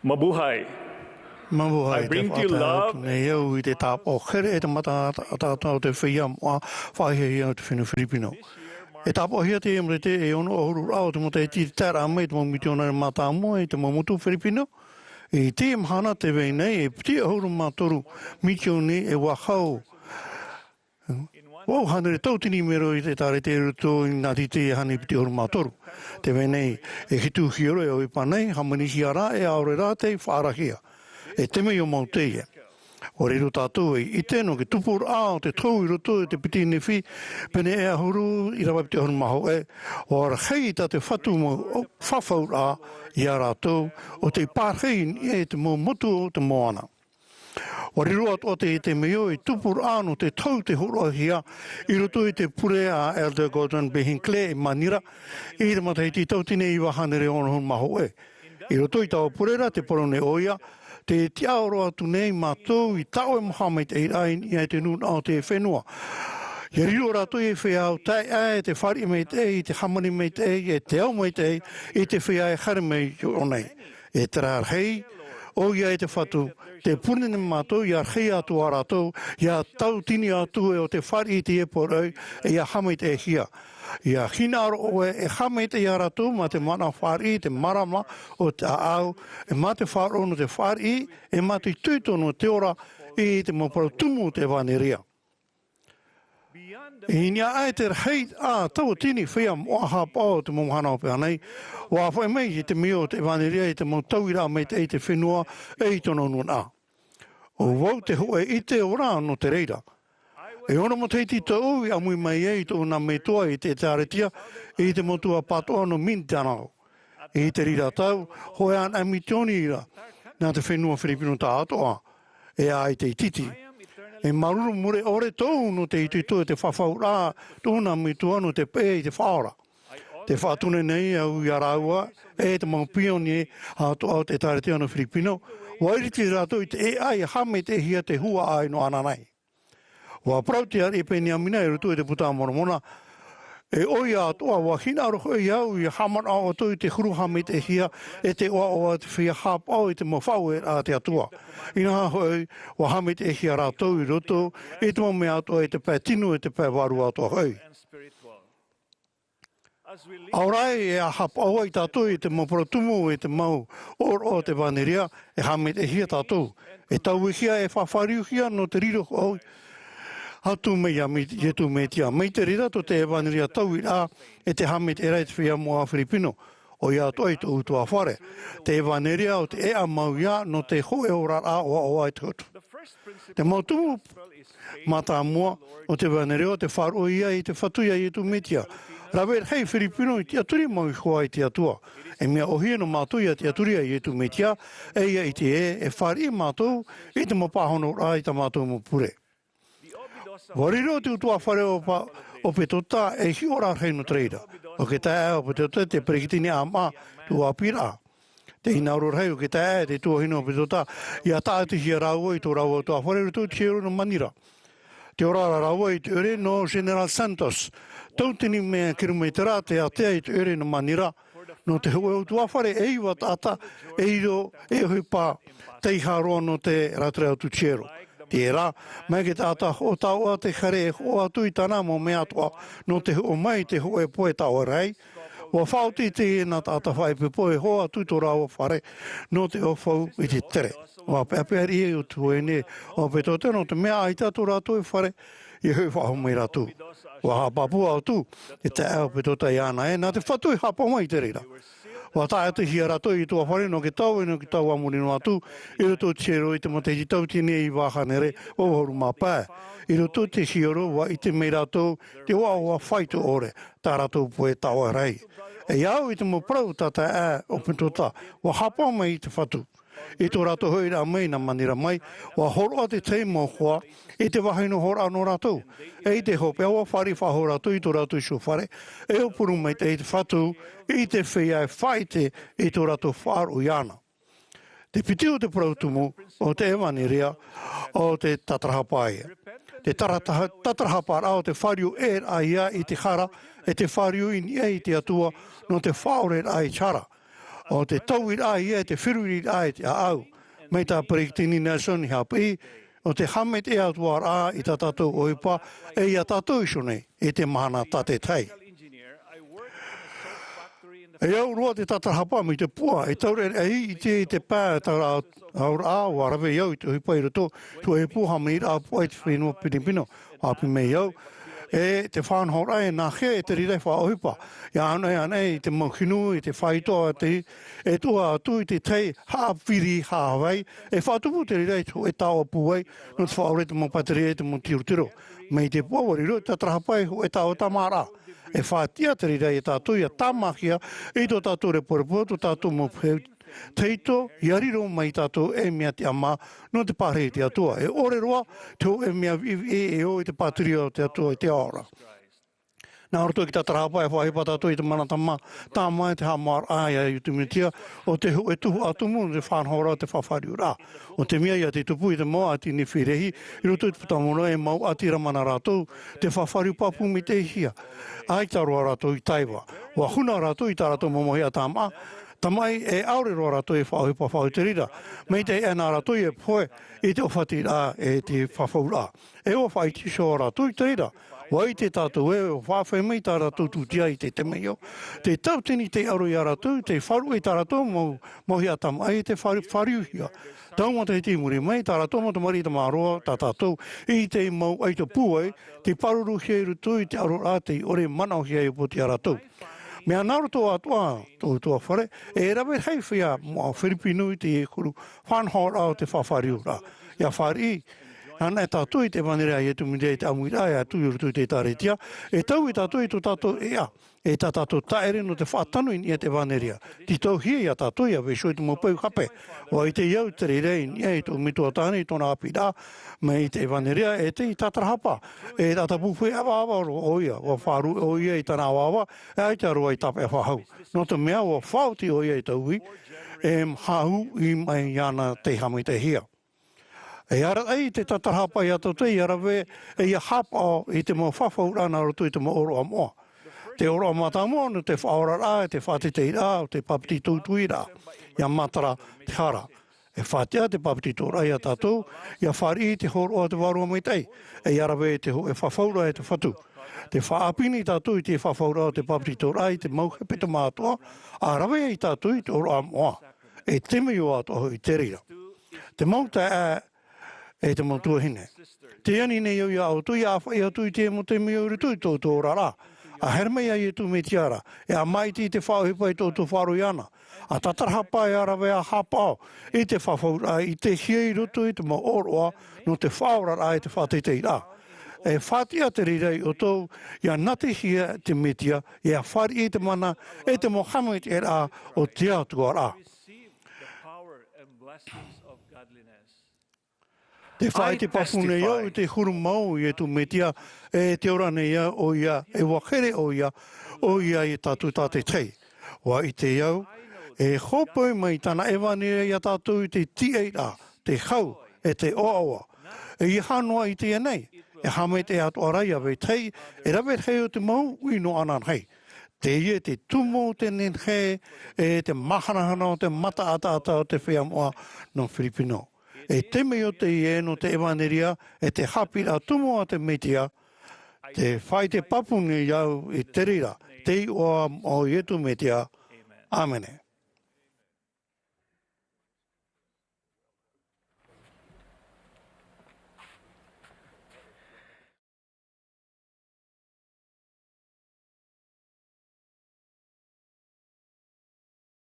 Mabuhay. Mabuhay I bring to you love. Neo i te tapo kere e te mata o te whia moa whahe i te whenu Filipino. E tapo hia te emre te e ono ohuru rao te mo te ti tera me te mo miti ona mata moa i te mo mutu Filipino. E te mhana te vei nei e piti ohuru matoru miti oni e wakau. Wau hanere tautini mero i te tare te ruto i ngati te hani piti ohuru matoru. Te vei nei e hitu hioro e o i panei hamanisi ara e aore rā te whaarahia. E temeio mau teia. O riro tātou i tēnō ke tupur o te tau i roto e te piti nefi pene e ahuru i rawa piti ahuru maho e o ara hei ta te whatu mo whawhau a i a rātou o te pārhei e te mo motu o te moana. O riro o te meo i tupur no te tau te horohia i roto i te pure a Elder Gordon Behinclair i Manira i te matai ti tautine i wahanere ono maho e. I roto i tau purera te porone oia te tiaoro atu nei mātou i tau e Mohamed e rain i te nun au te whenua. I riro rato i whea au tai e te whari mei te i te hamani mei te e te au mei te i te whea e hare mei o nei. E te rar hei, o ia e te whatu, te punene mātou i ar hei atu a rato, i a tau tini atu e o te whari i te e porau e i a hamei te e hia. Ia hinaro o e hame te iaratu ma te mana whari, te marama o te au, e ma te wharo no te whari, e ma te tuitono te ora i te moparo tumu te evanelia. I nia ai te hei tau tini whia moaha pao te momohana o peanei, wa whai mei i te mio te evanelia i te mo tauira mei te i te whenua e i tono nuna. O wau te hoe i te ora no te reira. E ono mo teiti tau i amui mai e i tō nā me toa i te tāretia i te motua patoa no minti anao. I te rira tau, hoe an amitoni ira, nā te whenua Filipino tā atoa, e a i te titi. E maruru mure ore tau no te itu te whawhau rā, tō nā me toa no te pē i te whaora. Te whaatune nei au i araua, e te mau pioni atoa o te tāretia no Filipino, wairiti rātou i te e ai hame te hia te hua ai no ananai. Wa prauti ari peni amina e rutu e te puta moromona. E oia atoa wa hina roho i au i hamana o tu i te huru hame te hia e te oa o te whia hap au i te mawhau e a te atua. Ina hoi wa hame te hia rātou i roto e te mame atoa e te pē tinu e te pē waru atoa hoi. Aurai e a hap au i tātou i te moporotumu e te mau o te vaneria e hame te hia tātou. E tau i hia e whawhariu hia no te riro au hatu mei a me tu me tia. Mei te rira to te evaneria tau i rā e te hame te reit whia moa Filipino. O ia toi tu utua whare. Te evaneria o te ea mau ia no te hoe ora a o ai tutu. Te mautumu mata mua o te evaneria o te wharo ia i te whatuia i tu me tia. Rawer hei Filipino i tia turi mau i hoa i tia tua. E mea ohia no mātuia tia turia i tu me tia e ia i te e whari mātou i te mapahono rā i ta mātou mo pure. Wariro te utua whare o petota e hi ora reino treira. O ke tae o petota te prekitini a ma tu apira. Te inauro rei o ke tae te tua hino o petota i a tae te hia rau i tō rau o tua whare rutu te hero no Manira. Te ora rau i te ure no General Santos. Tautini mea kilometera te atea i te ure no Manira. No te hua o tua whare e iwa tata e iro e hui pā teiharoa no te ratreo tu tiero. Te rā, mai ke tāta o tau a te kare e hoa tui tāna mo mea toa no te o mai te hoe poe tau rei. Wa whauti te ena tāta whai pe poe hoa tui tō rāua whare no te o whau i te tere. Wa peapeari e o tu e ne o pe tō tēnō te mea aita tō rātou e whare i hui whahu mai rātou. Wa hapapua au tū e te ao pe tō tai ana e nā te whatu i hapa mai te reira. Wa tae te hia rato i tua whare no ke tau e no ke tau amuri no atu i roto tiro i te mo te tau tine i wāhanere o horu mā pā. I roto te hioro wa i te mei rato te hoa whaitu ore tā rato poe taua rei. E iau i te mo prau tata e o pentota wa hapa mai i te whatu. I tō rato hoi rā mei na manira mai wa horoa te teimo hoa i te wahino hora no rato. E i te hope awa whari whaho rato i tō rato i so whare e o puru mai te i te whatu i te whia e whaite i tō rato wharu i ana. Te piti o te prautumu o te evaneria o te tatrahapaia. Te tatrahapara o te whariu e a ia i te hara e te whariu i te atua no te whaore ai chara. o te tau i ai e te whiruri ai te au, mei tā Predicting Nation i hapi, o te hamet e atuar a i tā tātou oipa, e ia tātou iso nei, e te mahana tā te tei. E au roa te tatarahapa mi te pua, e taure e te pā tara aur awa rawe iau i te hipa i roto, tu e puha mi a pua i te whenua Pilipino, api me iau, e te whanhora e nā he e te rirei wha ohipa, ia anei i te mauhinu, i te whaitoa, e tua atu i te tei hāwhiri hāwai, e whātupu te rirei tu e tāua puai, no te whaore te mopateri e te motirutiro, me i te pua wariro, te trahapai hu e tāua tamara. E whātia te rirei e tātou ia tāmahia, e tō tātou reporepo, tō tātou mo teito, i ariro mai tātou e mea te ama, no te pārhei te atua. E ore roa, te o e mea e o i te pāturia o te atua i te aora. Nā ora tō ki tā tarahapa e whahipa tātou i te manatama, tā mai te hamar aia i Iesu Mesia, o te hu e tuhu atumu, te whanhora o te whawhariu rā. O te mea ia te tupu i te moa ati ni whirehi, i roto i te putamona e mau ati ramana rātou, te whawhariu papu mi te ihia. Ai taroa rātou i taiwa. Wa huna rātou i tā rātou momohia tāma, tamai e aure roa rātou e whahipa whau te rira. Mei te ena rātou e poe i te ofati rā e te whawhau rā. E o whai tiso rātou i te rira. Wai te tātou e o whawhai mei tā rātou tūtia i te temeio. Te tautini te aro i a rātou, te wharu e tā rātou mohia tamai e te whariuhia. Taunga te hiti muri mai, tā rātou mo te mari te māroa, tā tātou, i te mau ai te puai, te paruruhia i rutu i te aro rā te ore manauhia i poti a rātou. Mea naro tō atua, tō whare, e rawe hei whia mo Filipino i te kuru whanhora o te whawhariu rā. Ia whari, ana e tātou i te evanelia i Iesu Mesia i te amuira, e atu i rutu i te tāretia, e tau i tātou i tō tātou ea, e tā tātou taere no te whaatanu i te evanelia. Ti tau hia i a tātou i a wesho i te mopau hape, wa i te iau te rei nia i tō mitua tāne i tōna api rā, me i te evanelia e te i tātarahapa, e tātapuwhi awa o oia, wa wharu oia i tāna awa, e ai te aroa i tape a whahau. No te mea wa whauti oia i tauhi, e mhahu i mai iana te hami te hia. E ara ai te tatarahapa i ato te i arawe e ia hapa i te mo whawhau rana roto i te mo oro a moa. Te oro a mata moa no te whaora rā, te whātitei rā, o te papiti tūtui rā, ia matara te hara. E whātia te papiti tō rai a tātou, ia whari i te horo a te warua mai tei, e arawe te ho e whawhaura e te whatu. Te whaapini tātou i te whawhaura o te papiti tō rai, te mauhepe te mātua, a arawe i tātou i te oro a moa, e temeio atoho i te rira. Te mauta e te motua hine. Te ani nei au ia au tui a whai atu i te mo te mea uru tui tō rara. A hermei a Iesu Mesia, e a maiti te whauhipa i tō wharu iana. A tatarahapa e arawe a hapao i te whawhaura i te hia i rutu i te mo oroa no te whaurara i te whatetei rā. E whatia te rirei o tō ia nate hia te metia, e a whari i te mana e te Mohammed e rā o te atua rā. Te whai te papune iau i te huru mau i Iesu Mesia e te ora nei o ia, e wakere o ia i tātou tāte tei. Wa i te iau, e hopoi mai tāna evanelia i a tātou i te tiei rā, te hau e te oawa. E i hanua i te nei, e hame te atu arai awe tei, e rawe hei o te mau uino anan hei. Te ie te tumo te nen hei, e te mahanahana o te mata ata o te whea moa no Filipino. E temeio te ie no te evanelia, e te hapira tumo a te metia, te whai te papune iau i te rira, te o Iesu Mesia. Amene.